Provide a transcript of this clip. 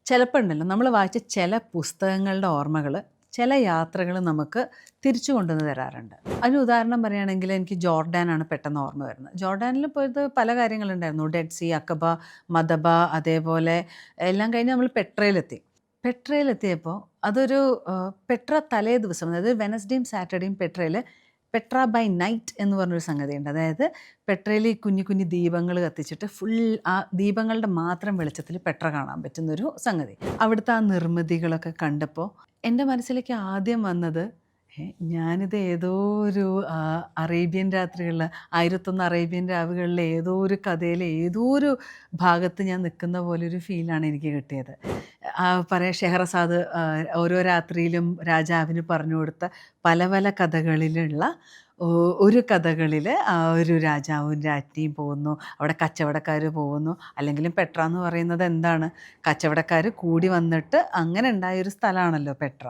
ചിലപ്പോൾ ഉണ്ടല്ലോ നമ്മൾ വായിച്ച ചില പുസ്തകങ്ങളുടെ ഓർമ്മകൾ ചില യാത്രകൾ നമുക്ക് തിരിച്ചു കൊണ്ടുവന്ന് തരാറുണ്ട്. അതിന് ഉദാഹരണം പറയുകയാണെങ്കിൽ എനിക്ക് ജോർഡാനാണ് പെട്ടെന്ന് ഓർമ്മ വരുന്നത്. ജോർഡാനിൽ പോയത് പല കാര്യങ്ങളുണ്ടായിരുന്നു. ഡെഡ് സീ, അക്കബ, മദബ, അതേപോലെ എല്ലാം കഴിഞ്ഞ് നമ്മൾ പെട്രയിലെത്തി. പെട്രയിലെത്തിയപ്പോൾ അതൊരു പെട്ര തലേ ദിവസം, അതായത് വെനസ്ഡേയും സാറ്റർഡേയും പെട്രയിൽ പെട്ര ബൈ നൈറ്റ് എന്ന് പറഞ്ഞൊരു സംഗതിയുണ്ട്. അതായത് പെട്രയിൽ ഈ കുഞ്ഞു കുഞ്ഞു ദീപങ്ങൾ കത്തിച്ചിട്ട് ഫുൾ ആ ദീപങ്ങളുടെ മാത്രം വെളിച്ചത്തിൽ പെട്ര കാണാൻ പറ്റുന്നൊരു സംഗതി. അവിടുത്തെ ആ നിർമ്മിതികളൊക്കെ കണ്ടപ്പോൾ എൻ്റെ മനസ്സിലേക്ക് ആദ്യം വന്നത് ഞാനിത് ഏതോ ഒരു അറേബ്യൻ രാത്രികളിൽ 1001 അറേബ്യൻ രാവുകളിലെ ഏതോ ഒരു കഥയിലെ ഏതോ ഒരു ഭാഗത്ത് ഞാൻ നിൽക്കുന്ന പോലൊരു ഫീലാണ് എനിക്ക് കിട്ടിയത്. പറയാം ഷെഹറസാദ് ഓരോ രാത്രിയിലും രാജാവിന് പറഞ്ഞു കൊടുത്ത പല പല കഥകളിലുള്ള ഒരു കഥകളിൽ ആ ഒരു രാജാവും രാജ്ഞിയും പോകുന്നു, അവിടെ കച്ചവടക്കാർ പോകുന്നു. അല്ലെങ്കിലും പെട്ര എന്ന് പറയുന്നത് എന്താണ്, കച്ചവടക്കാർ കൂടി വന്നിട്ട് അങ്ങനെ ഉണ്ടായൊരു സ്ഥലമാണല്ലോ പെട്ര.